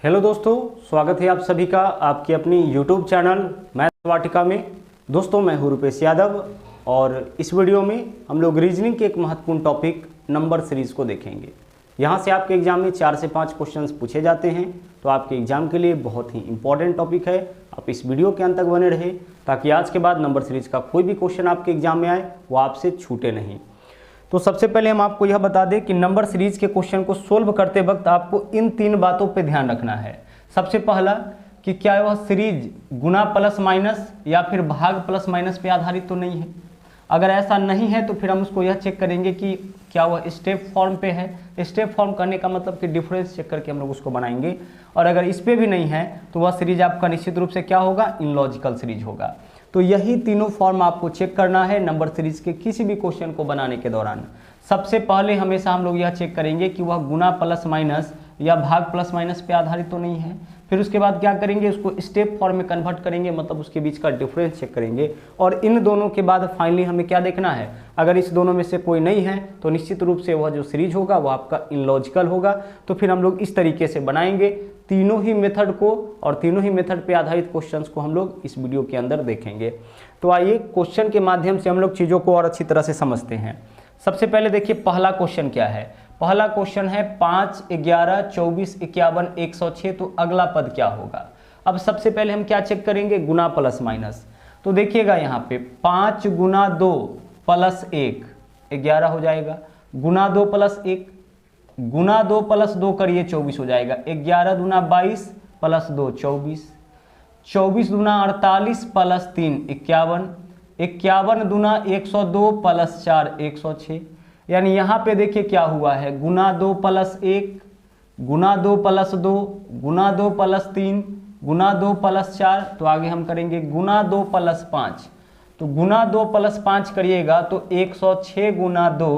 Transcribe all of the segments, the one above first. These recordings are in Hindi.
हेलो दोस्तों, स्वागत है आप सभी का आपकी अपनी YouTube चैनल मैथ वाटिका में। दोस्तों मैं हूँ रुपेश यादव और इस वीडियो में हम लोग रीजनिंग के एक महत्वपूर्ण टॉपिक नंबर सीरीज को देखेंगे। यहाँ से आपके एग्जाम में 4 से 5 क्वेश्चंस पूछे जाते हैं, तो आपके एग्जाम के लिए बहुत ही इंपॉर्टेंट टॉपिक है। आप इस वीडियो के अंत तक बने रहे ताकि आज के बाद नंबर सीरीज का कोई भी क्वेश्चन आपके एग्जाम में आए वो आपसे छूटे नहीं। तो सबसे पहले हम आपको यह बता दें कि नंबर सीरीज के क्वेश्चन को सोल्व करते वक्त आपको इन 3 बातों पे ध्यान रखना है। सबसे पहला कि क्या वह सीरीज गुना प्लस माइनस या फिर भाग प्लस माइनस पे आधारित तो नहीं है। अगर ऐसा नहीं है तो फिर हम उसको यह चेक करेंगे कि क्या वह स्टेप फॉर्म पे है। स्टेप फॉर्म करने का मतलब कि डिफरेंस चेक करके हम लोग उसको बनाएंगे। और अगर इस पे भी नहीं है तो वह सीरीज आपका निश्चित रूप से क्या होगा, इनलॉजिकल सीरीज होगा। तो यही तीनों फॉर्म आपको चेक करना है नंबर सीरीज के किसी भी क्वेश्चन को बनाने के दौरान। सबसे पहले हमेशा हम लोग यह चेक करेंगे कि वह गुना प्लस माइनस या भाग प्लस माइनस पे आधारित तो नहीं है। फिर उसके बाद क्या करेंगे, उसको स्टेप फॉर्म में कन्वर्ट करेंगे, मतलब उसके बीच का डिफरेंस चेक करेंगे। और इन दोनों के बाद फाइनली हमें क्या देखना है, अगर इस दोनों में से कोई नहीं है तो निश्चित रूप से वह जो सीरीज होगा वो आपका इनलॉजिकल होगा। तो फिर हम लोग इस तरीके से बनाएंगे तीनों ही मेथड को, और तीनों ही मेथड पे आधारित क्वेश्चंस को हम लोग इस वीडियो के अंदर देखेंगे। तो आइए क्वेश्चन के माध्यम से हम लोग चीज़ों को और अच्छी तरह से समझते हैं। सबसे पहले देखिए पहला क्वेश्चन क्या है। पहला क्वेश्चन है 5, 11, 24, 51, 106, तो अगला पद क्या होगा। अब सबसे पहले हम क्या चेक करेंगे, गुना प्लस माइनस। तो देखिएगा यहाँ पे 5 गुना 2 प्लस 1 11 हो जाएगा, गुना 2 प्लस 1, गुना 2 प्लस 2 करिए 24 हो जाएगा, 11 दूना 22 प्लस 2 24, 24 दूना 48 प्लस 3 51, 51 दूना 102 प्लस 4 106। यानी यहाँ पे देखिए क्या हुआ है, गुना 2 प्लस 1, गुना 2 प्लस 2, गुना 2 प्लस 3, गुना 2 प्लस 4, तो आगे हम करेंगे गुना 2 प्लस 5। तो गुना 2 प्लस 5 करिएगा तो 106 गुना 2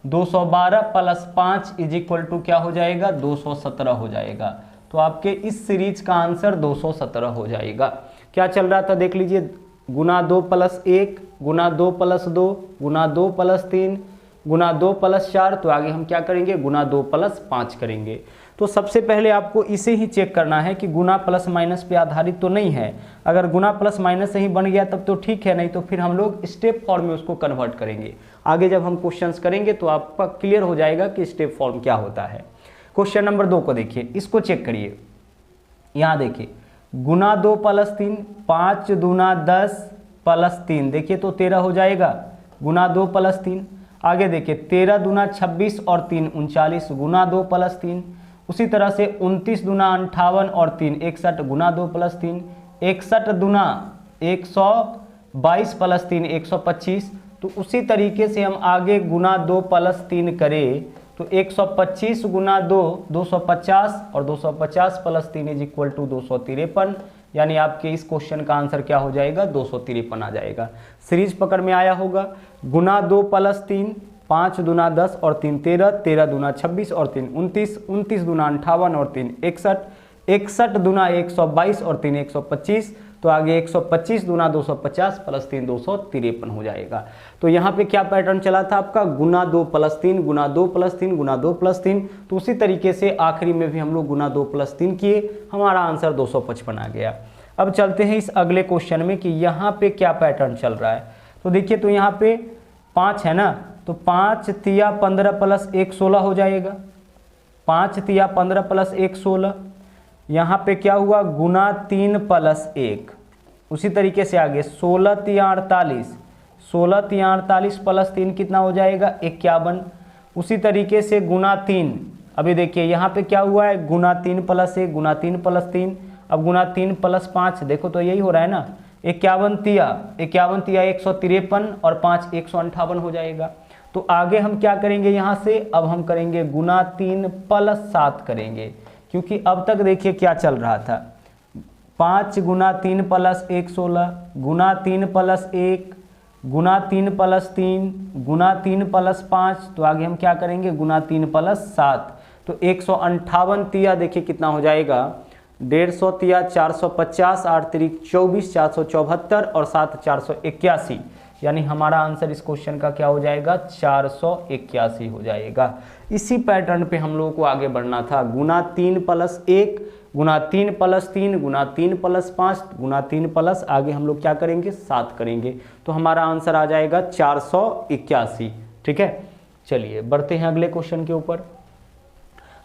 212 प्लस 5 इज इक्वल टू क्या हो जाएगा, 217 हो जाएगा। तो आपके इस सीरीज का आंसर 217 हो जाएगा। क्या चल रहा था देख लीजिए, गुना 2 प्लस 1, गुना 2 प्लस 2, गुना 2 प्लस 3, गुना 2 प्लस 4, तो आगे हम क्या करेंगे, गुना 2 प्लस 5 करेंगे। तो सबसे पहले आपको इसे ही चेक करना है कि गुना प्लस माइनस पे आधारित तो नहीं है। अगर गुना प्लस माइनस से ही बन गया तब तो ठीक है, नहीं तो फिर हम लोग स्टेप फॉर्म में उसको कन्वर्ट करेंगे। आगे जब हम क्वेश्चंस करेंगे तो आपका क्लियर हो जाएगा कि स्टेप फॉर्म क्या होता है। क्वेश्चन नंबर 2 को देखिए, इसको चेक करिए। यहाँ देखिए गुना 2 प्लस 3, 5 दूना 10 प्लस 3, देखिए तो 13 हो जाएगा, गुना 2 प्लस 3। आगे देखिए 13 दूना 26 और 3 39, गुना 2 प्लस 3। उसी तरह से 29 दूना 58 और 3 61, गुना 2 प्लस 3। 61 दूना 122 प्लस 3 125। तो उसी तरीके से हम आगे गुना 2 प्लस 3 करें तो 125 गुना 2 250 और 250 प्लस 3 इज इक्वल टू 253। यानी आपके इस क्वेश्चन का आंसर क्या हो जाएगा, 253 आ जाएगा। सीरीज पकड़ में आया होगा। गुना 2 प्लस 3, 5 दूना 10 और 3 13, 13 दूना 26 और 3 29, 29 दूना 58 और 3 61, 61 दूना 122 और 3 125। तो आगे 125 दूना 250 प्लस 3 253 हो जाएगा। तो यहाँ पे क्या पैटर्न चला था आपका, गुना 2 प्लस 3, गुना 2 प्लस 3, गुना 2 प्लस 3। तो उसी तरीके से आखिरी में भी हम लोग गुना 2 प्लस 3 किए, हमारा आंसर 255 आ गया। अब चलते हैं इस अगले क्वेश्चन में कि यहाँ पे क्या पैटर्न चल रहा है। तो देखिए तो यहाँ पे 5 है ना, तो 5 तिया 15 प्लस 1 16 हो जाएगा, 5 तिया 15 प्लस 1 16। यहाँ पे क्या हुआ, गुना 3 प्लस 1। उसी तरीके से आगे 16 तिया 48, 16 तिया 48 प्लस 3 कितना हो जाएगा, 51। उसी तरीके से गुना 3। अभी देखिए यहाँ पे क्या हुआ है, गुना 3 प्लस 1, गुना 3 प्लस 3। अब गुना 3 प्लस 5, देखो तो यही हो रहा है ना, 51 तिया 153 और 5 158 हो जाएगा। तो आगे हम क्या करेंगे यहाँ से, अब हम करेंगे गुना 3 प्लस 7 करेंगे, क्योंकि अब तक देखिए क्या चल रहा था, 5 गुना 3 प्लस 1 16, गुना 3 प्लस 1, गुना 3 प्लस 3, गुना 3 प्लस 5। तो आगे हम क्या करेंगे, गुना 3 प्लस 7। तो 158 तिया देखिए कितना हो जाएगा, 150 तिया 450, 8 3 24, 474 और 7 481। यानी हमारा आंसर इस क्वेश्चन का क्या हो जाएगा, 481 हो जाएगा। इसी पैटर्न पे हम लोगों को आगे बढ़ना था, गुना 3 + 1 गुना 3 + 3 गुना 3 + 5 गुना 3 प्लस आगे हम लोग क्या करेंगे, 7 करेंगे। तो हमारा आंसर आ जाएगा 481। ठीक है, चलिए बढ़ते हैं अगले क्वेश्चन के ऊपर।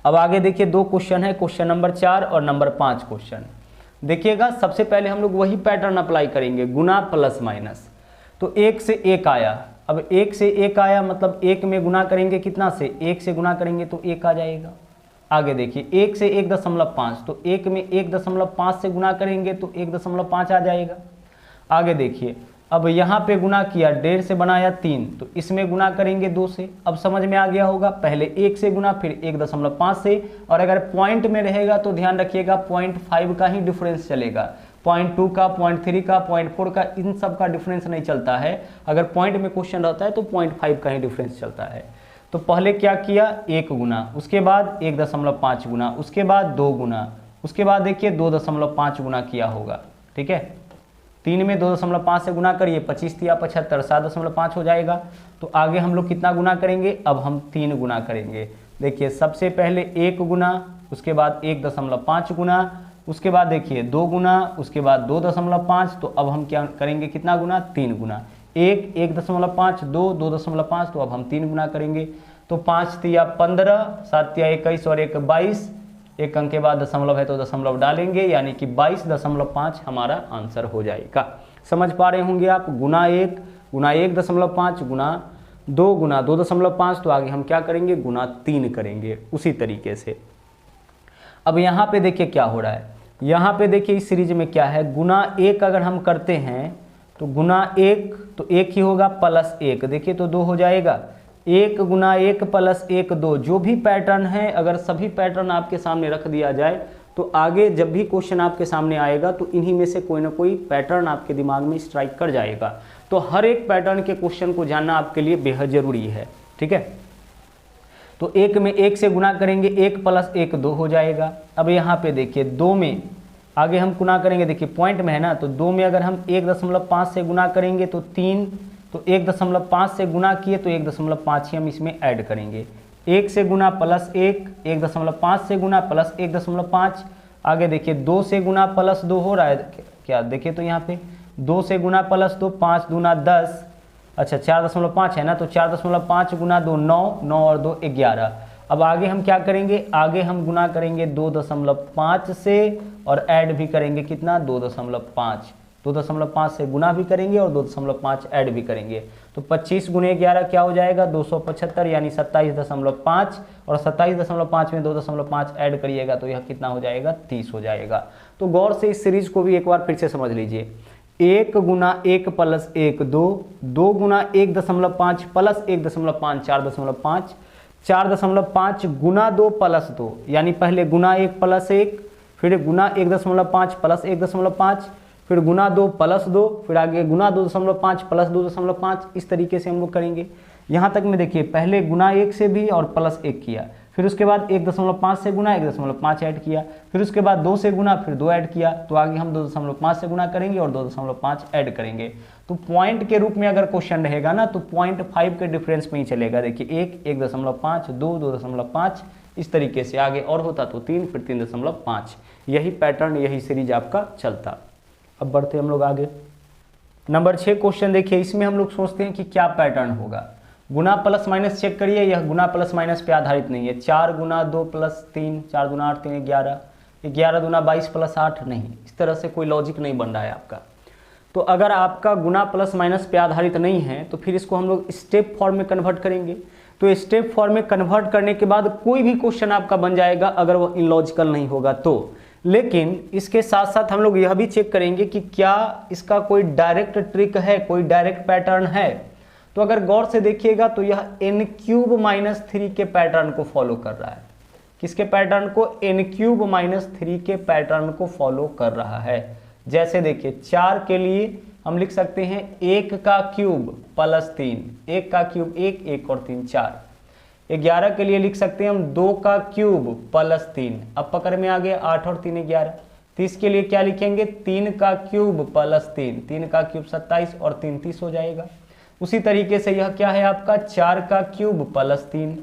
अब आगे देखिए 2 क्वेश्चन है, क्वेश्चन नंबर 4 और नंबर 5 क्वेश्चन। देखिएगा सबसे पहले हम लोग वही पैटर्न अप्लाई करेंगे, गुना प्लस माइनस। तो 1 से 1 आया, अब 1 से 1 आया मतलब 1 में गुना करेंगे कितना से, 1 से गुना करेंगे तो 1 आ जाएगा। आगे देखिए 1 से 1.5, तो 1 में 1.5 से गुना करेंगे तो 1.5 आ जाएगा। आगे देखिए अब यहाँ पे गुना किया, 1.5 से बनाया 3, तो इसमें गुना करेंगे 2 से। अब समझ में आ गया होगा, पहले 1 से गुना फिर 1.5 से, और अगर पॉइंट में रहेगा तो ध्यान रखिएगा 0.5 का ही डिफरेंस चलेगा, 0.2 का, 0.3 का, 0.4 का, इन सब का डिफरेंस नहीं चलता है। अगर पॉइंट में क्वेश्चन रहता है तो 0.5 का ही डिफरेंस चलता है। तो पहले क्या किया, 1 गुना, उसके बाद 1.5 गुना, उसके बाद 2 गुना, उसके बाद देखिए 2.5 गुना किया होगा। ठीक है, 3 में 2.5 से गुना करिए, 25 × 75, 7.5 हो जाएगा। तो आगे हम लोग कितना गुना करेंगे, अब हम 3 गुना करेंगे। देखिए सबसे पहले 1 गुना, उसके बाद 1.5 गुना, उसके बाद देखिए 2 गुना, उसके बाद 2.5। तो अब हम क्या करेंगे, कितना गुना, 3 गुना, 1, 1.5, 2, 2.5, तो अब हम 3 गुना करेंगे। तो 5 × 15, 7 × 21 और 1 22, एक अंक के बाद दशमलव है तो दशमलव डालेंगे, यानी कि 22.5 हमारा आंसर हो जाएगा। समझ पा रहे होंगे आप, गुना 1 गुना 1.5 गुना 2 गुना 2.5, तो आगे हम क्या करेंगे, गुना 3 करेंगे उसी तरीके से। अब यहाँ पे देखिए क्या हो रहा है, यहाँ पे देखिए इस सीरीज में क्या है, गुना 1 अगर हम करते हैं तो गुना 1 तो 1 ही होगा, प्लस 1 देखिए तो 2 हो जाएगा। 1 गुना 1 प्लस 1 2, जो भी पैटर्न है अगर सभी पैटर्न आपके सामने रख दिया जाए तो आगे जब भी क्वेश्चन आपके सामने आएगा तो इन्हीं में से कोई ना कोई पैटर्न आपके दिमाग में स्ट्राइक कर जाएगा। तो हर एक पैटर्न के क्वेश्चन को जानना आपके लिए बेहद जरूरी है। ठीक है, तो 1 में 1 से गुना करेंगे, 1 + 1 2 हो जाएगा। अब यहाँ पे देखिए 2 में आगे हम गुना करेंगे, देखिए पॉइंट में है ना, तो 2 में अगर हम 1.5 से गुना करेंगे तो 3, तो 1.5 से गुना किए तो 1.5 ही हम इसमें ऐड करेंगे। 1 से गुना प्लस 1, 1.5 से गुना प्लस 1.5। आगे देखिए 2 से गुना प्लस 2 हो रहा है क्या, देखिए तो यहाँ पे 2 से गुना प्लस 2, 5 दूना 10, अच्छा 4.5 है ना, तो 4.5 गुना 2 9, 9 और 2 11। अब आगे हम क्या करेंगे, आगे हम गुना करेंगे 2.5 से और ऐड भी करेंगे कितना, 2.5। 2.5 से गुना भी करेंगे और 2.5 ऐड भी करेंगे। तो 25 गुने 11 क्या हो जाएगा, 275, यानी 27.5, और 27.5 में 2.5 ऐड करिएगा तो यह कितना हो जाएगा, 30 हो जाएगा। तो गौर से इस सीरीज को भी एक बार फिर से समझ लीजिए। 1 गुना 1 प्लस 1 2, 2 गुना 1.5 प्लस 1.5 4.5, 4.5 गुना 2 प्लस 2, यानी पहले गुना 1 प्लस 1, फिर गुना 1.5 प्लस 1.5, फिर गुना 2 प्लस 2, फिर आगे गुना 2.5 प्लस 2.5, इस तरीके से हम लोग करेंगे। यहाँ तक में देखिए पहले गुना 1 से भी और प्लस 1 किया, फिर उसके बाद 1.5 से गुना 1.5 ऐड किया, फिर उसके बाद 2 से गुना फिर 2 ऐड किया, तो आगे हम 2.5 से गुना करेंगे और 2.5 ऐड करेंगे। तो पॉइंट के रूप में अगर क्वेश्चन रहेगा ना तो 0.5 के डिफरेंस में ही चलेगा। देखिए 1, 1.5, 2, 2.5, इस तरीके से आगे और होता तो 3, फिर 3.5, यही पैटर्न यही सीरीज आपका चलता। अब बढ़ते हम लोग आगे। नंबर 6 क्वेश्चन देखिए, इसमें हम लोग सोचते हैं कि क्या पैटर्न होगा। गुना प्लस माइनस चेक करिए, यह गुना प्लस माइनस पे आधारित नहीं है। 4 गुना 2 प्लस 3, 4 दूना 8, 3 11, 11 दूना 22 प्लस 8, नहीं, इस तरह से कोई लॉजिक नहीं बन रहा है आपका। तो अगर आपका गुना प्लस माइनस पे आधारित नहीं है तो फिर इसको हम लोग स्टेप फॉर्म में कन्वर्ट करेंगे। तो स्टेप फॉर्म में कन्वर्ट करने के बाद कोई भी क्वेश्चन आपका बन जाएगा अगर वो इलॉजिकल नहीं होगा तो। लेकिन इसके साथ साथ हम लोग यह भी चेक करेंगे कि क्या इसका कोई डायरेक्ट ट्रिक है, कोई डायरेक्ट पैटर्न है। तो अगर गौर से देखिएगा तो यह n³ - 3 के पैटर्न को फॉलो कर रहा है। किसके पैटर्न को, n³ - 3 के पैटर्न को फॉलो कर रहा है। जैसे देखिए 4 के लिए हम लिख सकते हैं 1 का क्यूब प्लस 3, 1 का क्यूब 1, 1 और 3 4। 11 के लिए लिख सकते हैं हम 2 का क्यूब प्लस 3, अब पकड़ में आ गया 8 और 3 11। 30 के लिए क्या लिखेंगे, 3 का क्यूब प्लस 3, 3 का क्यूब 27 और 3 30 हो जाएगा। उसी तरीके से यह क्या है आपका 4 का क्यूब प्लस 3,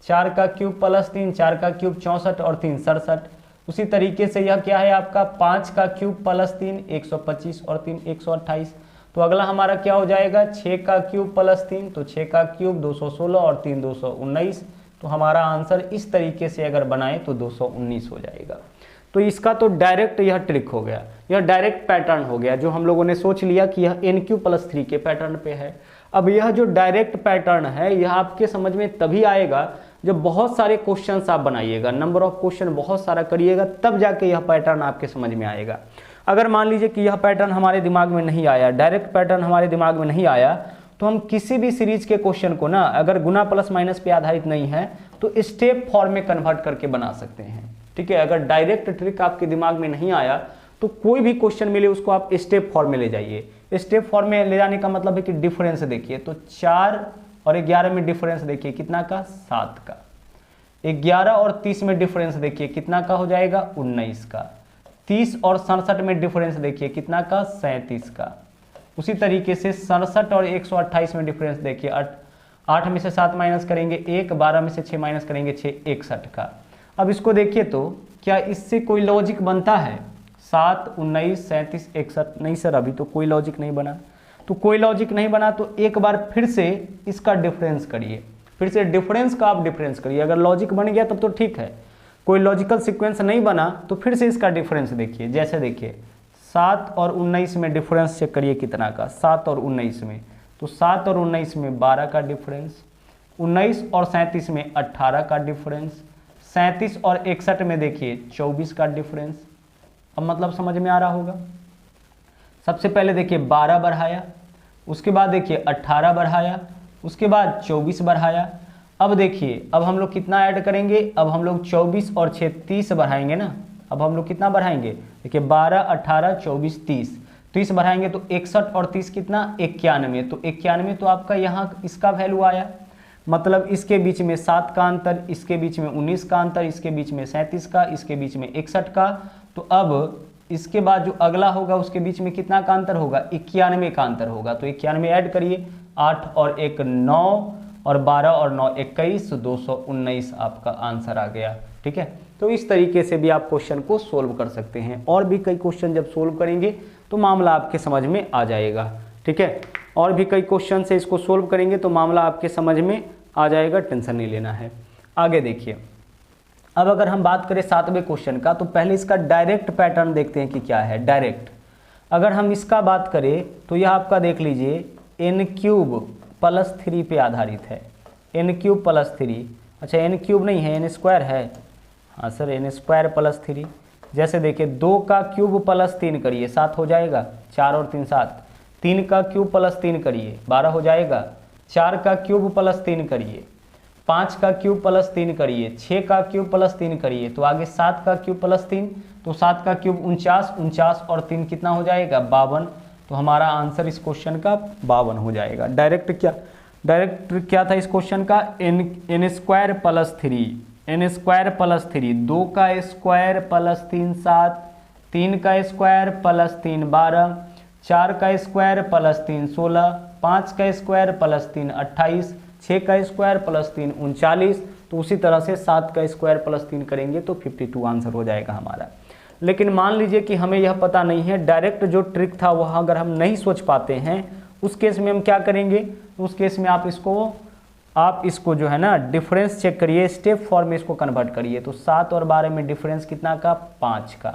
4 का क्यूब प्लस 3, 4 का क्यूब 64 और 3 67। उसी तरीके से यह क्या है आपका 5 का क्यूब प्लस 3 125 और 3 128। तो अगला हमारा क्या हो जाएगा 6 का क्यूब प्लस 3, तो 6 का क्यूब 216 और 3 219। तो हमारा आंसर इस तरीके से अगर बनाए तो 219 हो जाएगा। तो इसका तो डायरेक्ट यह ट्रिक हो गया, यह डायरेक्ट पैटर्न हो गया जो हम लोगों ने सोच लिया कि यह NQ+3 के पैटर्न पे है। अब यह जो डायरेक्ट पैटर्न है यह आपके समझ में तभी आएगा जब बहुत सारे क्वेश्चंस आप बनाइएगा, नंबर ऑफ क्वेश्चन बहुत सारा करिएगा, तब जाके यह पैटर्न आपके समझ में आएगा। अगर मान लीजिए कि यह पैटर्न हमारे दिमाग में नहीं आया, डायरेक्ट पैटर्न हमारे दिमाग में नहीं आया, तो हम किसी भी सीरीज के क्वेश्चन को ना अगर गुना प्लस माइनस पे आधारित नहीं है तो स्टेप फॉर्म में कन्वर्ट करके बना सकते हैं। ठीक है, अगर डायरेक्ट ट्रिक आपके दिमाग में नहीं आया तो कोई भी क्वेश्चन मिले उसको आप स्टेप फॉर्म में ले जाइए। स्टेप फॉर्म में ले जाने का मतलब है कि डिफरेंस देखिए, तो 4 और 11 में डिफरेंस देखिए कितना का 7 का, 11 और 30 में डिफरेंस देखिए कितना का हो जाएगा 19 का, 30 और 67 में डिफरेंस देखिए कितना का 37 का। उसी तरीके से 67 और 128 में डिफरेंस देखिए 8 में से 7 माइनस करेंगे 1, 12 में से 6 माइनस करेंगे 6 61 का। अब इसको देखिए तो क्या इससे कोई लॉजिक बनता है 7 19 37 61? नहीं सर, अभी तो कोई लॉजिक नहीं बना। तो कोई लॉजिक नहीं बना तो एक बार फिर से इसका डिफरेंस करिए, फिर से डिफरेंस का आप डिफरेंस करिए। अगर लॉजिक बन गया तब तो ठीक है, कोई लॉजिकल सीक्वेंस नहीं बना तो फिर से इसका डिफरेंस देखिए। जैसे देखिए 7 और 19 में डिफरेंस चेक करिए कितना का, 7 और 19 में, तो 7 और 19 में 12 का डिफरेंस, 19 और 37 में 18 का डिफरेंस, 37 और 61 में देखिए 24 का डिफरेंस। अब मतलब समझ में आ रहा होगा। सबसे पहले देखिए 12 बढ़ाया, उसके बाद देखिए 18 बढ़ाया, उसके बाद 24 बढ़ाया। अब देखिए अब हम लोग कितना ऐड करेंगे, अब हम लोग 24 और 6 30 बढ़ाएंगे ना। अब हम लोग कितना बढ़ाएंगे देखिए 12 18 24 30 बढ़ाएंगे तो 61 और 30 कितना 91। तो 91 तो आपका यहाँ इसका वैल्यू आया, मतलब इसके बीच में 7 का अंतर, इसके बीच में 19 का अंतर, इसके बीच में 37 का, इसके बीच में 61 का। तो अब इसके बाद जो अगला होगा उसके बीच में कितना का अंतर होगा 91 का अंतर होगा। तो 91 ऐड करिए, 8 और 1 9 और 12 और 9 21, 219 आपका आंसर आ गया। ठीक है, तो इस तरीके से भी आप क्वेश्चन को सोल्व कर सकते हैं। और भी कई क्वेश्चन जब सोल्व करेंगे तो मामला आपके समझ में आ जाएगा। ठीक है, और भी कई क्वेश्चन से इसको सोल्व करेंगे तो मामला आपके समझ में आ जाएगा, टेंशन नहीं लेना है। आगे देखिए, अब अगर हम बात करें 7वें क्वेश्चन का, तो पहले इसका डायरेक्ट पैटर्न देखते हैं कि क्या है डायरेक्ट। अगर हम इसका बात करें तो यह आपका देख लीजिए n³ + 3 पे आधारित है। n³ + 3, अच्छा n³ नहीं है n² है, हाँ सर n² + 3। जैसे देखिए 2 का क्यूब प्लस 3 करिए 7 हो जाएगा, 4 और 3 7। 3 का क्यूब प्लस 3 करिए 12 हो जाएगा। 4 का क्यूब प्लस 3 करिए, 5 का क्यूब प्लस 3 करिए, 6 का क्यूब प्लस 3 करिए, तो आगे 7 का क्यूब प्लस 3, तो 7 का क्यूब 49, 49 और 3 कितना हो जाएगा 52। तो हमारा आंसर इस क्वेश्चन का 52 हो जाएगा। डायरेक्ट क्या था इस क्वेश्चन का n² + 3, n² + 3, 2 का स्क्वायर प्लस 3 7, 3 का स्क्वायर प्लस 3 12, 4 का स्क्वायर प्लस 3 16, 5 का स्क्वायर प्लस 3 28, 6 का स्क्वायर प्लस 3 39। तो उसी तरह से 7 का स्क्वायर प्लस 3 करेंगे तो 52 आंसर हो जाएगा हमारा। लेकिन मान लीजिए कि हमें यह पता नहीं है, डायरेक्ट जो ट्रिक था वह अगर हम नहीं सोच पाते हैं, उस केस में हम क्या करेंगे, उस केस में आप इसको जो है ना डिफरेंस चेक करिए, स्टेप फॉर्म में इसको कन्वर्ट करिए। तो 7 और 12 में डिफरेंस कितना का 5 का,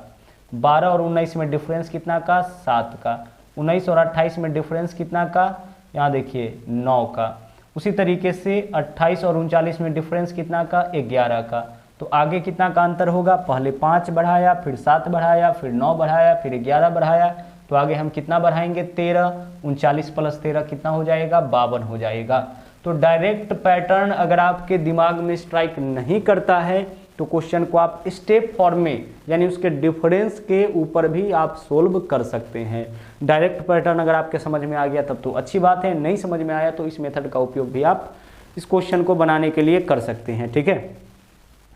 12 और 19 में डिफरेंस कितना का 7 का, 19 और 28 में डिफरेंस कितना का यहाँ देखिए 9 का। उसी तरीके से 28 और 39 में डिफरेंस कितना का 11 का। तो आगे कितना का अंतर होगा, पहले 5 बढ़ाया, फिर 7 बढ़ाया, फिर 9 बढ़ाया, फिर 11 बढ़ाया, तो आगे हम कितना बढ़ाएंगे 13, 39 + 13 कितना हो जाएगा 52 हो जाएगा। तो डायरेक्ट पैटर्न अगर आपके दिमाग में स्ट्राइक नहीं करता है तो क्वेश्चन को आप स्टेप फॉर्म में यानी उसके डिफरेंस के ऊपर भी आप सोल्व कर सकते हैं। डायरेक्ट पैटर्न अगर आपके समझ में आ गया तब तो अच्छी बात है, नहीं समझ में आया तो इस मेथड का उपयोग भी आप इस क्वेश्चन को बनाने के लिए कर सकते हैं। ठीक है,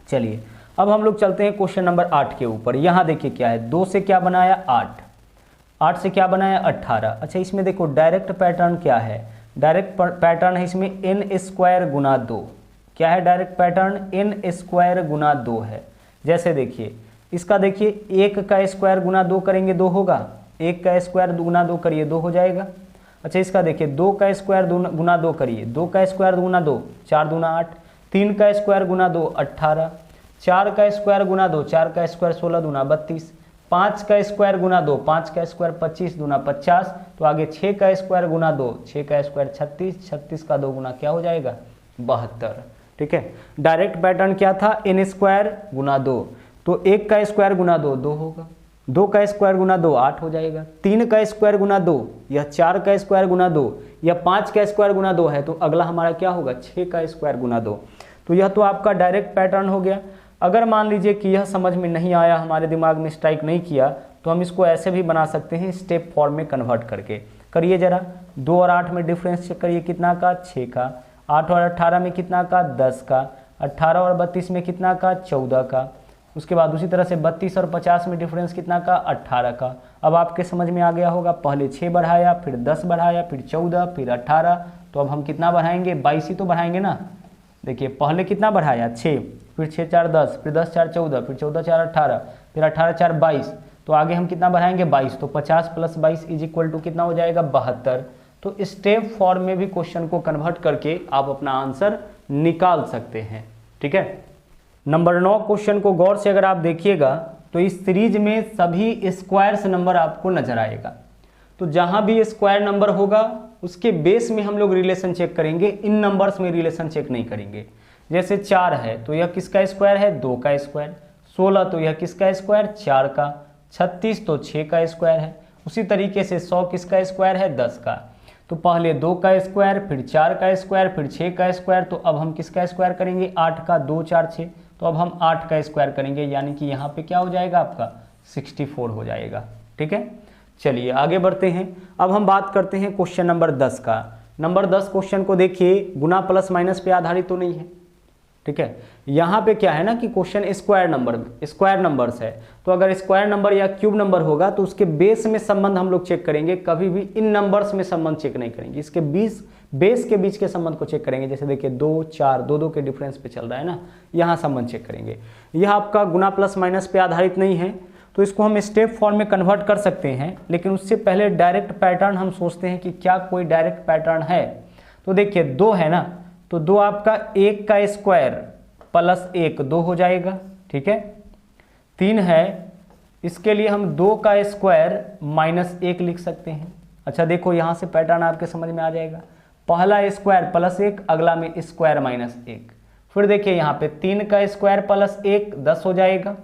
चलिए अब हम लोग चलते हैं क्वेश्चन नंबर 8 के ऊपर। यहाँ देखिए क्या है, 2 से क्या बनाया 8, 8 से क्या बनाया 18। अच्छा इसमें देखो डायरेक्ट पैटर्न क्या है, डायरेक्ट पैटर्न है इसमें n स्क्वायर गुना 2। क्या है डायरेक्ट पैटर्न? n स्क्वायर गुना 2 है। जैसे देखिए इसका, देखिए 1 का स्क्वायर गुना 2 करेंगे 2 होगा, 1 का स्क्वायर गुना 2 करिए 2 हो जाएगा। अच्छा इसका देखिए 2 का स्क्वायर गुना 2 करिए, 2 का स्क्वायर गुना 2 4 दूना 8, 3 का स्क्वायर गुना 2 18, 4 का स्क्वायर गुना 2 4 का स्क्वायर 16 दूना 32, 5 का स्क्वायर गुना 2 5 का स्क्वायर 25 दूना 50। तो आगे 6 का स्क्वायर गुना 2 6 का स्क्वायर 36, 36 का 2 गुना क्या हो जाएगा? 72। ठीक है, डायरेक्ट पैटर्न क्या था? n स्क्वायर गुना 2। तो 1 का स्क्वायर गुना 2 2 होगा, 2 का स्क्वायर गुना 2 8 हो जाएगा, 3 का स्क्वायर गुना 2 या 4 का स्क्वायर गुना 2 या 5 का स्क्वायर गुना 2 है, तो अगला हमारा क्या होगा? 6 का स्क्वायर गुना 2। तो यह तो आपका डायरेक्ट पैटर्न हो गया। अगर मान लीजिए कि यह समझ में नहीं आया, हमारे दिमाग में स्ट्राइक नहीं किया, तो हम इसको ऐसे भी बना सकते हैं, स्टेप फॉर्म में कन्वर्ट करके। करिए जरा, 2 और 8 में डिफरेंस चेक करिए, कितना का? 6 का। 8 और 18 में कितना का? 10 का। 18 और 32 में कितना का? 14 का। उसके बाद उसी तरह से 32 और 50 में डिफरेंस कितना का? 18 का। अब आपके समझ में आ गया होगा, पहले 6 बढ़ाया, फिर 10 बढ़ाया, फिर 14, फिर 18। तो अब हम कितना बढ़ाएंगे? 22 ही तो बढ़ाएंगे ना। देखिए पहले कितना बढ़ाया? 6, फिर 6 4 10, फिर 10 4 14, फिर 14 4 18, फिर 18 4 22। तो आगे हम कितना बढ़ाएंगे? 22। तो 50 + 22 = कितना हो जाएगा? 72। तो स्टेप फॉर्म में भी क्वेश्चन को कन्वर्ट करके आप अपना आंसर निकाल सकते हैं। ठीक है, नंबर 9 क्वेश्चन को गौर से अगर आप देखिएगा तो इस सीरीज में सभी स्क्वायर्स नंबर आपको नजर आएगा। तो जहां भी स्क्वायर नंबर होगा उसके बेस में हम लोग रिलेशन चेक करेंगे, इन नंबर्स में रिलेशन चेक नहीं करेंगे। जैसे 4 है तो यह किसका स्क्वायर है? 2 का स्क्वायर। 16 तो यह किसका स्क्वायर? 4 का। 36 तो 6 का स्क्वायर है। उसी तरीके से 100 किसका स्क्वायर है? 10 का। तो पहले 2 का स्क्वायर, फिर 4 का स्क्वायर, फिर 6 का स्क्वायर। तो अब हम किसका स्क्वायर करेंगे? 8 का। 2 4 6, तो अब हम 8 का स्क्वायर करेंगे, यानी कि यहाँ पे क्या हो जाएगा आपका? 64 हो जाएगा। ठीक है, चलिए आगे बढ़ते हैं। अब हम बात करते हैं क्वेश्चन नंबर 10 का। नंबर 10 क्वेश्चन को देखिए, गुना प्लस माइनस पे आधारित तो नहीं है। ठीक है, यहाँ पे क्या है ना कि क्वेश्चन स्क्वायर नंबर्स है। तो अगर स्क्वायर नंबर या क्यूब नंबर होगा तो उसके बेस में संबंध हम लोग चेक करेंगे, कभी भी इन नंबर्स में संबंध चेक नहीं करेंगे, इसके बेस के बीच के संबंध को चेक करेंगे। जैसे देखिए 2 4 2 के डिफरेंस पे चल रहा है ना, यहाँ संबंध चेक करेंगे। यह आपका गुना प्लस माइनस पे आधारित नहीं है, तो इसको हम स्टेप फॉर्म में कन्वर्ट कर सकते हैं। लेकिन उससे पहले डायरेक्ट पैटर्न हम सोचते हैं कि क्या कोई डायरेक्ट पैटर्न है। तो देखिए 2 है ना, तो 2 आपका 1 का स्क्वायर प्लस 1 2 हो जाएगा। ठीक है, 3 है, इसके लिए हम 2 का स्क्वायर माइनस 1 लिख सकते हैं। अच्छा देखो यहाँ से पैटर्न आपके समझ में आ जाएगा, पहला स्क्वायर प्लस 1, अगला में स्क्वायर माइनस 1। फिर देखिए यहाँ पे 3 का स्क्वायर प्लस 1 10 हो जाएगा।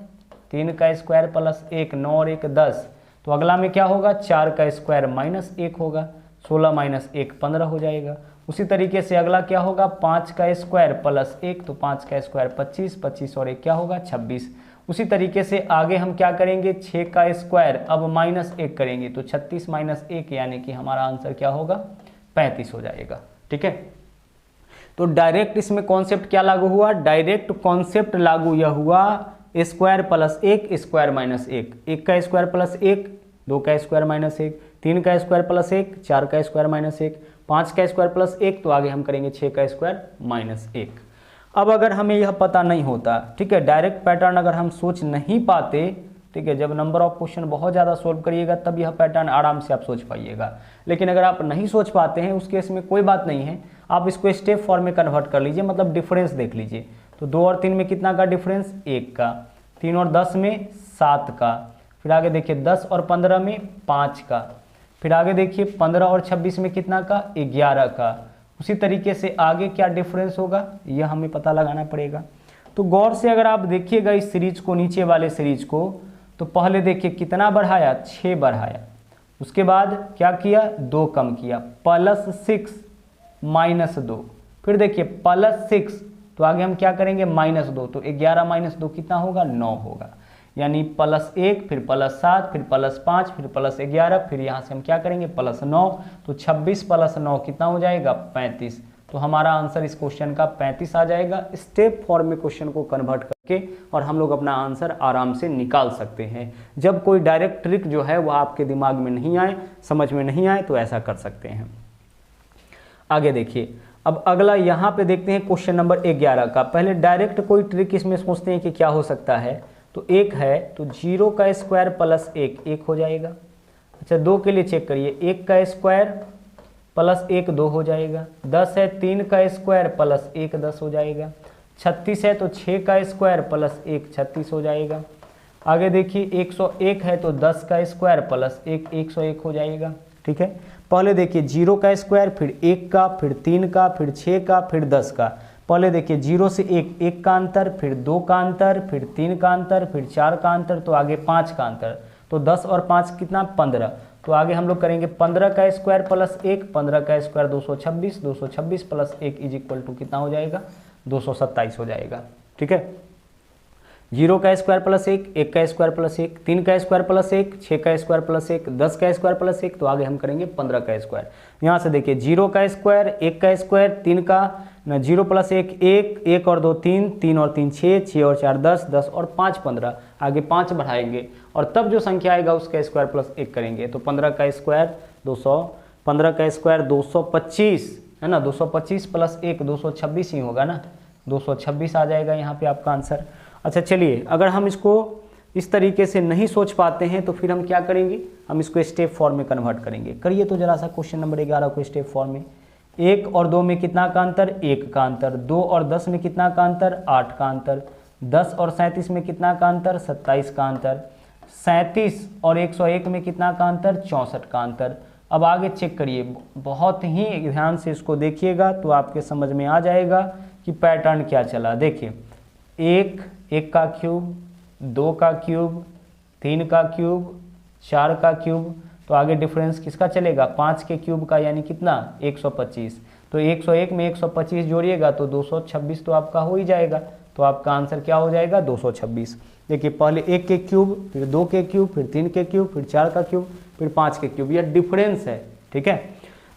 3 का स्क्वायर प्लस 1 9 और 1 10। तो अगला में क्या होगा? 4 का स्क्वायर माइनस 1 होगा, 16 माइनस 1 15 हो जाएगा। उसी तरीके से अगला क्या होगा? 5 का स्क्वायर प्लस 1, तो 5 का स्क्वायर 25, 25 और 1 क्या होगा? 26। उसी तरीके से आगे हम क्या करेंगे? 6 का स्क्वायर अब माइनस 1 करेंगे, तो 36 माइनस 1 यानी कि हमारा आंसर क्या होगा? 35 हो जाएगा। ठीक है, तो डायरेक्ट इसमें कॉन्सेप्ट क्या लागू हुआ? डायरेक्ट कॉन्सेप्ट लागू यह हुआ स्क्वायर प्लस 1 स्क्वायर माइनस 1, 1 का स्क्वायर प्लस 1, 2 का स्क्वायर माइनस 1, 3 का स्क्वायर प्लस 1, 4 का स्क्वायर माइनस 1, 5 का स्क्वायर प्लस 1, तो आगे हम करेंगे 6 का स्क्वायर माइनस 1। अब अगर हमें यह पता नहीं होता, ठीक है, डायरेक्ट पैटर्न अगर हम सोच नहीं पाते, ठीक है, जब नंबर ऑफ क्वेश्चन बहुत ज़्यादा सोल्व करिएगा तब यह पैटर्न आराम से आप सोच पाइएगा। लेकिन अगर आप नहीं सोच पाते हैं उस केस में कोई बात नहीं है, आप इसको स्टेप फॉर्म में कन्वर्ट कर लीजिए, मतलब डिफरेंस देख लीजिए। तो 2 और 3 में कितना का डिफरेंस? 1 का। 3 और 10 में 7 का। फिर आगे देखिए 10 और 15 में 5 का। फिर आगे देखिए 15 और 26 में कितना का? 11 का। उसी तरीके से आगे क्या डिफरेंस होगा यह हमें पता लगाना पड़ेगा। तो गौर से अगर आप देखिएगा इस सीरीज को, नीचे वाले सीरीज को, तो पहले देखिए कितना बढ़ाया? 6 बढ़ाया। उसके बाद क्या किया? 2 कम किया, प्लस 6 माइनस 2। फिर देखिए प्लस 6, तो आगे हम क्या करेंगे? माइनस 2। तो 11 माइनस 2 कितना होगा? 9 होगा। यानी प्लस 1, फिर प्लस 7, फिर प्लस 5, फिर प्लस 11, फिर यहाँ से हम क्या करेंगे? प्लस 9। तो 26 प्लस 9 कितना हो जाएगा? 35। तो हमारा आंसर इस क्वेश्चन का 35 आ जाएगा। स्टेप फॉर्म में क्वेश्चन को कन्वर्ट करके और हम लोग अपना आंसर आराम से निकाल सकते हैं। जब कोई डायरेक्ट ट्रिक जो है वह आपके दिमाग में नहीं आए, समझ में नहीं आए, तो ऐसा कर सकते हैं। आगे देखिए, अब अगला यहाँ पे देखते हैं क्वेश्चन नंबर 11 का। पहले डायरेक्ट कोई ट्रिक इसमें सोचते हैं कि क्या हो सकता है। तो 1 है तो 0 का स्क्वायर प्लस 1 हो जाएगा। अच्छा 2 के लिए चेक करिए, 1 का स्क्वायर प्लस 1 2 हो जाएगा। 10 है 3 का स्क्वायर प्लस 1 10 हो जाएगा। 36 है तो 6 का स्क्वायर प्लस 1 36 हो जाएगा। आगे देखिए 101 है तो 10 का स्क्वायर प्लस 1 101 हो जाएगा। ठीक है, पहले देखिए 0 का स्क्वायर, फिर 1 का, फिर 3 का, फिर 6 का, फिर 10 का। पहले देखिए 0 से 1 का अंतर, फिर 2 का अंतर, फिर 3 का अंतर, फिर 4 का अंतर, तो आगे 5 का अंतर। तो 10 और 5 कितना 15। तो आगे हम लोग करेंगे 15 का स्क्वायर प्लस 1, 15 का square 226, 226 plus 1 is equal to कितना हो जाएगा 227 हो जाएगा। ठीक है, 0 का स्क्वायर प्लस 1, 1 का स्क्वायर प्लस 1, 3 का स्क्वायर प्लस 1, 6 का स्क्वायर प्लस 1, 10 का स्क्वायर प्लस 1, तो आगे हम करेंगे 15 का स्क्वायर। यहाँ से देखिए 0 का स्क्वायर, 1 का स्क्वायर, 3 का, 0 प्लस 1 1, 1 और 2 3, 3 और 3 6, 6 और 4 10, 10 और 5 15, आगे 5 बढ़ाएंगे और तब जो संख्या आएगा उसका स्क्वायर प्लस 1 करेंगे। तो 15 का स्क्वायर 200, 15 का स्क्वायर 225 है ना, 225 प्लस 1 226 ही होगा ना, 226 आ जाएगा यहाँ पे आपका आंसर। अच्छा चलिए, अगर हम इसको इस तरीके से नहीं सोच पाते हैं तो फिर हम क्या करेंगे, हम इसको स्टेप फॉर्म में कन्वर्ट करेंगे। करिए तो जरा सा क्वेश्चन नंबर 11 को स्टेप फॉर्म में। 1 और 2 में कितना का अंतर, 1 का अंतर। 2 और 10 में कितना का अंतर, 8 का अंतर। 10 और 37 में कितना का अंतर, 27 का अंतर। 37 और 101 में कितना का अंतर, 64 का अंतर। अब आगे चेक करिए, बहुत ही ध्यान से इसको देखिएगा तो आपके समझ में आ जाएगा कि पैटर्न क्या चला। देखिए 1 का क्यूब, 2 का क्यूब, 3 का क्यूब, 4 का क्यूब, तो आगे डिफरेंस किसका चलेगा, 5 के क्यूब का, यानी कितना 125। तो 101 में 125 जोड़िएगा तो 226 तो आपका हो ही जाएगा। तो आपका आंसर क्या हो जाएगा 226। देखिए पहले 1 के क्यूब, फिर 2 के क्यूब, फिर 3 के क्यूब, फिर 4 का क्यूब, फिर 5 के क्यूब, यह डिफरेंस है। ठीक है,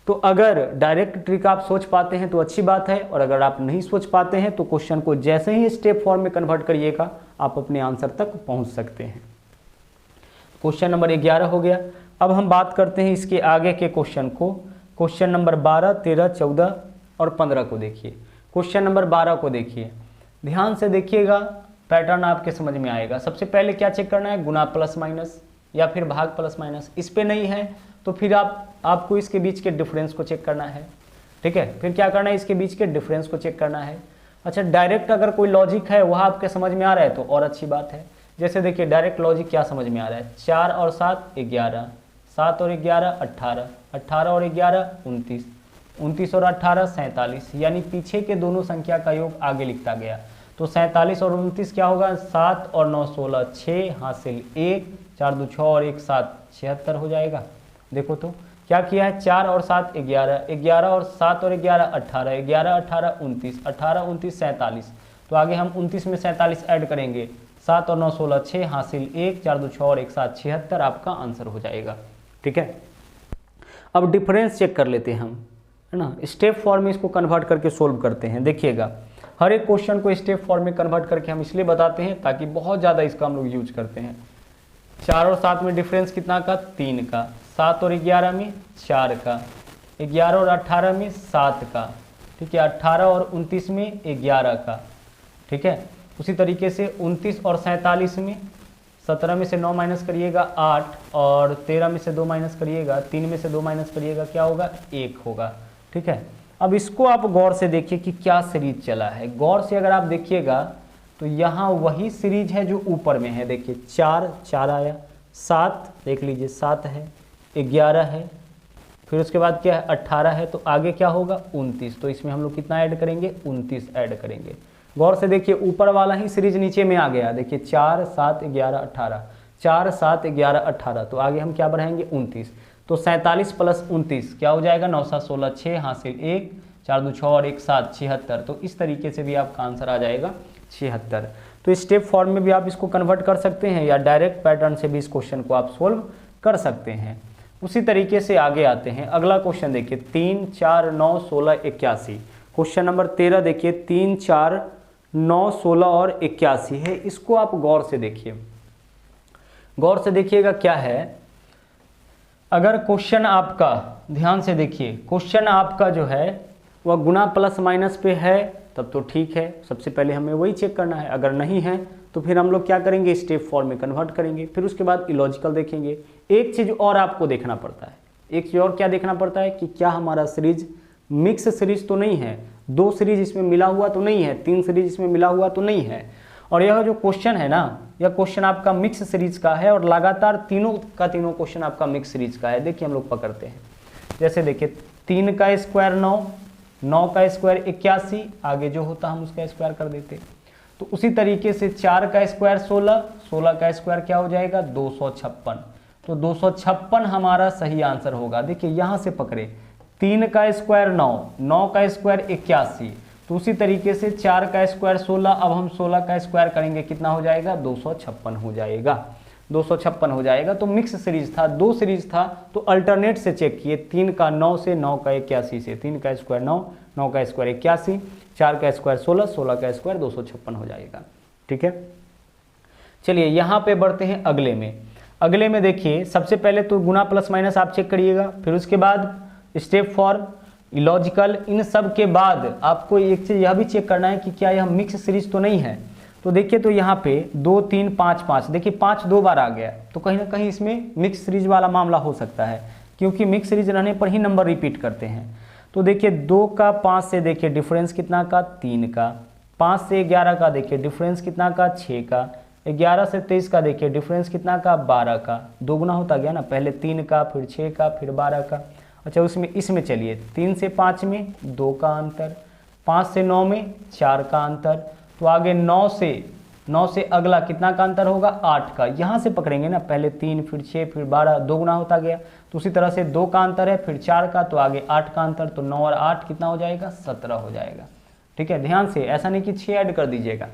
तो अगर डायरेक्ट ट्रिक आप सोच पाते हैं तो अच्छी बात है, और अगर आप नहीं सोच पाते हैं तो क्वेश्चन को जैसे ही स्टेप फॉर्म में कन्वर्ट करिएगा आप अपने आंसर तक पहुंच सकते हैं। क्वेश्चन नंबर 11 हो गया। अब हम बात करते हैं इसके आगे के क्वेश्चन को। क्वेश्चन नंबर 12, 13, 14 और 15 को देखिए। क्वेश्चन नंबर 12 को देखिए, ध्यान से देखिएगा, पैटर्न आपके समझ में आएगा। सबसे पहले क्या चेक करना है, गुना प्लस माइनस या फिर भाग प्लस माइनस। इस पे नहीं है तो फिर आपको इसके बीच के डिफरेंस को चेक करना है। ठीक है, फिर क्या करना है, इसके बीच के डिफरेंस को चेक करना है। अच्छा डायरेक्ट अगर कोई लॉजिक है वह आपके समझ में आ रहा है तो और अच्छी बात है। जैसे देखिए डायरेक्ट लॉजिक क्या समझ में आ रहा है, 4 और 7 11, 7 और 11 18, 18 और 11 29, 29 और 18 47, यानी पीछे के दोनों संख्या का योग आगे लिखता गया। तो 47 और 29 क्या होगा, 7 और 9 16, 6 हासिल 1, 4 2 6 और 1 7 76 हो जाएगा। देखो तो क्या किया है, 4 और 7 11, 11 और 7 और 11 18, 11 18 29, 18 29 47। तो आगे हम 29 में 47 ऐड करेंगे, 7 और 9 16, 6 हासिल 1, 4 2 6 और 1 7 76 आपका आंसर हो जाएगा। ठीक है, अब डिफरेंस चेक कर लेते हैं हम, है ना। स्टेप फॉर्म में इसको कन्वर्ट करके सोल्व करते हैं। देखिएगा हर एक क्वेश्चन को स्टेप फॉर्म में कन्वर्ट करके हम इसलिए बताते हैं ताकि बहुत ज़्यादा इसका हम लोग यूज करते हैं। 4 और 7 में डिफरेंस कितना का, 3 का। 7 और 11 में 4 का। 11 और 18 में 7 का। ठीक है, 18 और 29 में 11 का। ठीक है, उसी तरीके से 29 और 47 में 17 में से 9 माइनस करिएगा 8, और 13 में से 2 माइनस करिएगा, 3 में से 2 माइनस करिएगा क्या होगा, 1 होगा। ठीक है, अब इसको आप गौर से देखिए कि क्या सीरीज चला है। गौर से अगर आप देखिएगा तो यहाँ वही सीरीज है जो ऊपर में है। देखिए 4 4 आया, 7 देख लीजिए 7 है, 11 है, फिर उसके बाद क्या है 18 है, तो आगे क्या होगा 29। तो इसमें हम लोग कितना ऐड करेंगे, 29 ऐड करेंगे। गौर से देखिए ऊपर वाला ही सीरीज नीचे में आ गया। देखिए 4 7 11 18, 4 7 11 18, तो आगे हम क्या बढ़ाएंगे 29। तो 47 प्लस 29 क्या हो जाएगा, 9 7 16, 6 हासिल 1, 4 2 6 और 1 7 76। तो इस तरीके से भी आपका आंसर आ जाएगा 76। तो स्टेप फॉर्म में भी आप इसको कन्वर्ट कर सकते हैं या डायरेक्ट पैटर्न से भी इस क्वेश्चन को आप सोल्व कर सकते हैं। उसी तरीके से आगे आते हैं। अगला क्वेश्चन देखिए 3 4 9 16 81। क्वेश्चन नंबर 13 देखिए 3 4 9 16 और 81 है। इसको आप गौर से देखिए, गौर से देखिएगा क्या है। अगर क्वेश्चन आपका, ध्यान से देखिए, क्वेश्चन आपका जो है वह गुना प्लस माइनस पे है तब तो ठीक है, सबसे पहले हमें वही चेक करना है। अगर नहीं है तो फिर हम लोग क्या करेंगे, स्टेप फॉर्म में कन्वर्ट करेंगे, फिर उसके बाद इलॉजिकल देखेंगे। एक चीज़ और आपको देखना पड़ता है, एक चीज़ और क्या देखना पड़ता है कि क्या हमारा सीरीज मिक्स सीरीज तो नहीं है, 2 सीरीज इसमें मिला हुआ तो नहीं है, 3 सीरीज इसमें मिला हुआ तो नहीं है। और यह जो क्वेश्चन है ना, यह क्वेश्चन आपका मिक्स सीरीज का है और लगातार तीनों का तीनों क्वेश्चन आपका मिक्स सीरीज का है। देखिए हम लोग पकड़ते हैं, जैसे देखिए 3 का स्क्वायर 9, 9 का स्क्वायर 81, आगे जो होता हम उसका स्क्वायर कर देते। तो उसी तरीके से 4 का स्क्वायर 16, 16 का स्क्वायर क्या हो जाएगा 256। तो 256 हमारा सही आंसर होगा। देखिए यहाँ से पकड़े, 3 का स्क्वायर 9, 9 का स्क्वायर 81, तो उसी तरीके से 4 का स्क्वायर 16, अब हम 16 का स्क्वायर करेंगे, कितना हो जाएगा 256 हो जाएगा, 256 हो जाएगा। तो मिक्स सीरीज था, 2 सीरीज था, तो अल्टरनेट से चेक किए, 3 का 9 से, 9 का 81 से, 3 का स्क्वायर 9, 9 का स्क्वायर 81, 4 का स्क्वायर 16, 16 का स्क्वायर 256 हो जाएगा। ठीक है, चलिए यहाँ पे बढ़ते हैं अगले में। अगले में देखिए, सबसे पहले तो गुना प्लस माइनस आप चेक करिएगा, फिर उसके बाद स्टेप फॉर्म, इलॉजिकल, इन सब के बाद आपको एक चीज़ यह भी चेक करना है कि क्या यह मिक्स सीरीज तो नहीं है। तो देखिए, तो यहाँ पे 2 3 5 5, देखिए 5 2 बार आ गया, तो कहीं ना कहीं इसमें मिक्स सीरीज वाला मामला हो सकता है, क्योंकि मिक्स सीरीज रहने पर ही नंबर रिपीट करते हैं। तो देखिए 2 का 5 से देखिए डिफरेंस कितना का 3 का, 5 से 11 का देखिए डिफरेंस कितना का 6 का, 11 से 23 का देखिए डिफरेंस कितना का 12 का, 2 गुना होता गया ना, पहले 3 का, फिर 6 का, फिर 12 का। अच्छा उसमें इसमें चलिए 3 से 5 में 2 का अंतर, 5 से 9 में 4 का अंतर, तो आगे 9 से अगला कितना का अंतर होगा 8 का। यहाँ से पकड़ेंगे ना, पहले 3 फिर 6 फिर 12, 2 गुना होता गया, तो उसी तरह से 2 का अंतर है, फिर 4 का, तो आगे 8 का अंतर, तो 9 और 8 कितना हो जाएगा 17 हो जाएगा। ठीक है, ध्यान से, ऐसा नहीं कि 6 ऐड कर दीजिएगा,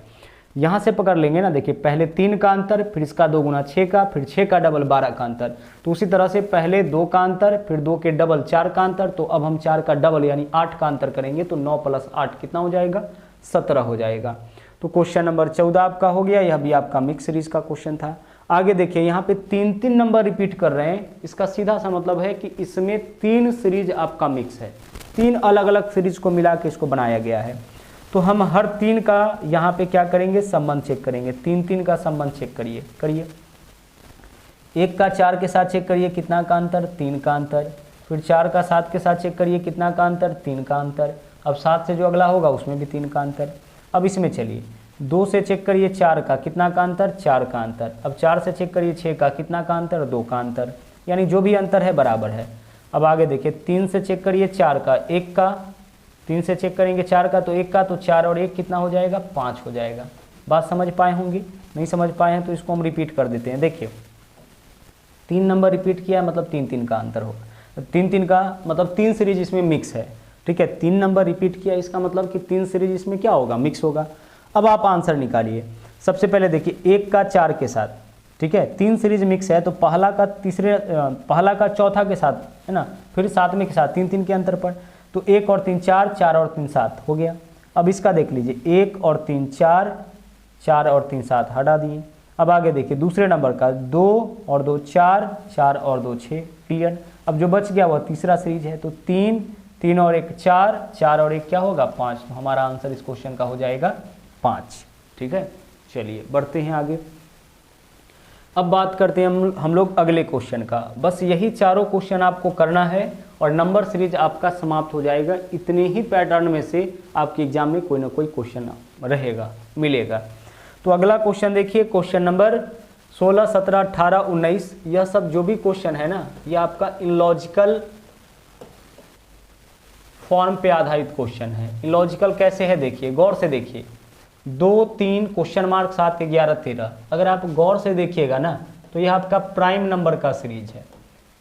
यहाँ से पकड़ लेंगे ना। देखिए पहले 3 का अंतर, फिर इसका 2 गुना 6 का, फिर 6 का डबल 12 का अंतर, तो उसी तरह से पहले 2 का अंतर, फिर 2 के डबल 4 का अंतर, तो अब हम 4 का डबल यानी 8 का अंतर करेंगे, तो 9 + 8 कितना हो जाएगा 17 हो जाएगा। तो क्वेश्चन नंबर 14 आपका हो गया, यह भी आपका मिक्स सीरीज का क्वेश्चन था। आगे देखिए, यहाँ पे 3 नंबर रिपीट कर रहे हैं, इसका सीधा सा मतलब है कि इसमें 3 सीरीज आपका मिक्स है, 3 अलग अलग सीरीज को मिला के इसको बनाया गया है। तो हम हर 3 का यहाँ पे क्या करेंगे, संबंध चेक करेंगे, 3 का संबंध चेक करिए। 1 का 4 के साथ चेक करिए, कितना का अंतर 3 का अंतर, फिर 4 का 7 के साथ चेक करिए, कितना का अंतर 3 का अंतर, अब 7 से जो अगला होगा उसमें भी 3 का अंतर। अब इसमें चलिए 2 से चेक करिए 4 का, कितना का अंतर 4 का अंतर, अब 4 से चेक करिए 6 का, कितना का अंतर 2 का अंतर, यानी जो भी अंतर है बराबर है। अब आगे देखिए 3 से चेक करिए 4 का, 1 का, 3 से चेक करेंगे 4 का, तो 1 का, तो 4 और 1 कितना हो जाएगा 5 हो जाएगा। बात समझ पाए होंगे, नहीं समझ पाए हैं तो इसको हम रिपीट कर देते हैं। देखिए 3 नंबर रिपीट किया मतलब 3 का अंतर होगा, 3 का मतलब 3 सीरीज इसमें मिक्स है। ठीक है, 3 नंबर रिपीट किया, इसका मतलब कि 3 सीरीज इसमें क्या होगा, मिक्स होगा। अब आप आंसर निकालिए। सबसे पहले देखिए 1 का 4 के साथ, ठीक है 3 सीरीज मिक्स है, तो पहला का चौथा के साथ है ना, फिर 7वें के साथ, 3 के अंतर पर, तो 1 और 3 4, 4 और 3 7 हो गया। अब इसका देख लीजिए 1 और 3 4, 4 और 3 7 हटा दिए। अब आगे देखिए दूसरे नंबर का 2 और 2 4, 4 और 2 6, क्लियर। अब जो बच गया वह तीसरा सीरीज है, तो 3 और 1 4, 4 और 1 क्या होगा 5, तो हमारा आंसर इस क्वेश्चन का हो जाएगा 5। ठीक है, चलिए बढ़ते हैं आगे। अब बात करते हैं हम लोग अगले क्वेश्चन का। बस यही चारों क्वेश्चन आपको करना है और नंबर सीरीज आपका समाप्त हो जाएगा। इतने ही पैटर्न में से आपके एग्जाम में कोई ना कोई क्वेश्चन रहेगा, मिलेगा। तो अगला क्वेश्चन देखिए, क्वेश्चन नंबर 16, 17, 18, 19, यह सब जो भी क्वेश्चन है ना, यह आपका इलॉजिकल फॉर्म पे आधारित क्वेश्चन है। इलॉजिकल कैसे है देखिए, गौर से देखिए, 2 3 क्वेश्चन मार्क 7 11 13, अगर आप गौर से देखिएगा ना तो यह आपका प्राइम नंबर का सीरीज है।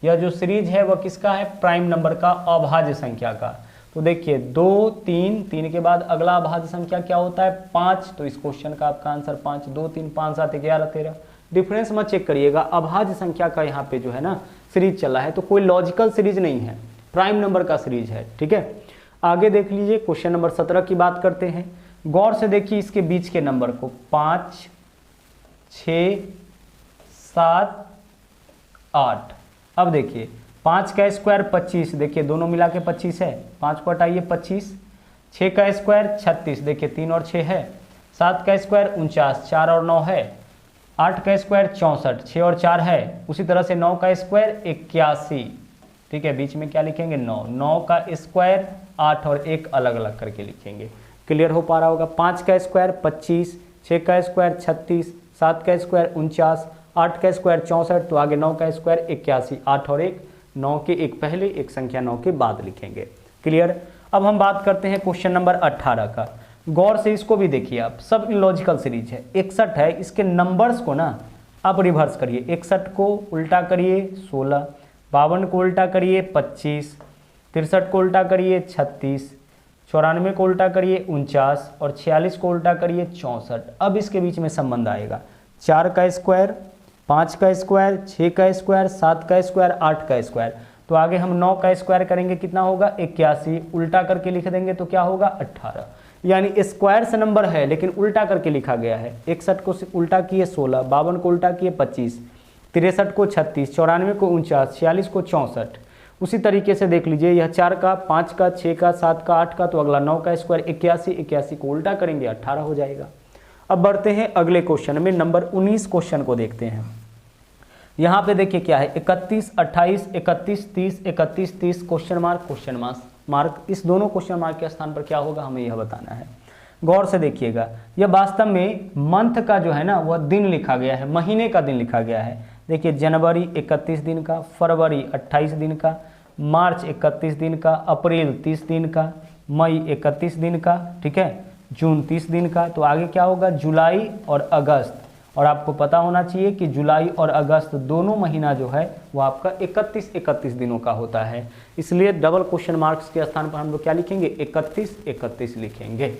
यह जो सीरीज है वह किसका है, प्राइम नंबर का, अभाज्य संख्या का। तो देखिए 2 3 के बाद अगला अभाज्य संख्या क्या होता है 5, तो इस क्वेश्चन का आपका आंसर 5, 2 3 5 7 11 13। डिफरेंस मत चेक करिएगा, अभाज्य संख्या का यहाँ पे जो है ना सीरीज चला है, तो कोई लॉजिकल सीरीज नहीं है, प्राइम नंबर का सीरीज है। ठीक है, आगे देख लीजिए क्वेश्चन नंबर 17 की बात करते हैं। गौर से देखिए इसके बीच के नंबर को, 5 6 7 8। अब देखिए 5 का स्क्वायर 25, देखिए दोनों मिला के 25 है, 5 को हटाइए 25। 6 का स्क्वायर 36, देखिए 3 और 6 है। 7 का स्क्वायर 49, 4 और 9 है। 8 का स्क्वायर 64, 6 और 4 है। उसी तरह से 9 का स्क्वायर 81, ठीक है, बीच में क्या लिखेंगे 9। 9 का स्क्वायर 8 और 1 अलग अलग करके लिखेंगे। क्लियर हो पा रहा होगा। 5 का स्क्वायर 25, 6 का स्क्वायर 36, 7 का स्क्वायर 49, 8 का स्क्वायर 64, तो आगे 9 का स्क्वायर 81, 8 और 1, 9 के एक पहले, एक संख्या 9 के बाद लिखेंगे। क्लियर। अब हम बात करते हैं क्वेश्चन नंबर 18 का। गौर से इसको भी देखिए आप, सब लॉजिकल सीरीज है। 61 है, इसके नंबर्स को ना आप रिवर्स करिए। 61 को उल्टा करिए 16, 52 को उल्टा करिए 25, 63 को उल्टा करिए 36, 94 को उल्टा करिए 49 और 46 को उल्टा करिए 64। अब इसके बीच में संबंध आएगा 4 का स्क्वायर, 5 का स्क्वायर, 6 का स्क्वायर, 7 का स्क्वायर, 8 का स्क्वायर। तो आगे हम 9 का स्क्वायर करेंगे, कितना होगा 81, उल्टा करके लिख देंगे तो क्या होगा 18। यानी स्क्वायर से नंबर है लेकिन उल्टा करके लिखा गया है। 61 को उल्टा किए 16, 52 को उल्टा किए 25, 63 को 36, 94 को 49, 46 को 64। उसी तरीके से देख लीजिए, यह 4 का, 5 का, 6 का, 7 का, 8 का, तो अगला 9 का स्क्वायर 81, 81 को उल्टा करेंगे 18 हो जाएगा। अब बढ़ते हैं अगले क्वेश्चन में, नंबर 19 क्वेश्चन को देखते हैं। यहाँ पे देखिए क्या है, 31, 28, 31, 30, 31, 30, क्वेश्चन मार्क। इस दोनों क्वेश्चन मार्क के स्थान पर क्या होगा हमें यह बताना है। गौर से देखिएगा, यह वास्तव में मंथ का जो है ना वह दिन लिखा गया है, महीने का दिन लिखा गया है। देखिए जनवरी 31 दिन का, फरवरी 28 दिन का, मार्च 31 दिन का, अप्रैल 30 दिन का, मई 31 दिन का, ठीक है, जून 30 दिन का। तो आगे क्या होगा जुलाई और अगस्त। और आपको पता होना चाहिए कि जुलाई और अगस्त दोनों महीना जो है वो आपका 31 दिनों का होता है। इसलिए डबल क्वेश्चन मार्क्स के स्थान पर हम लोग क्या लिखेंगे 31 लिखेंगे।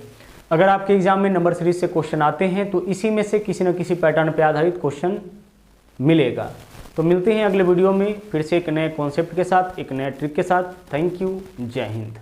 अगर आपके एग्जाम में नंबर सीरीज से क्वेश्चन आते हैं तो इसी में से किसी न किसी पैटर्न पर आधारित क्वेश्चन मिलेगा। तो मिलते हैं अगले वीडियो में फिर से एक नए कॉन्सेप्ट के साथ, एक नए ट्रिक के साथ। थैंक यू, जय हिंद।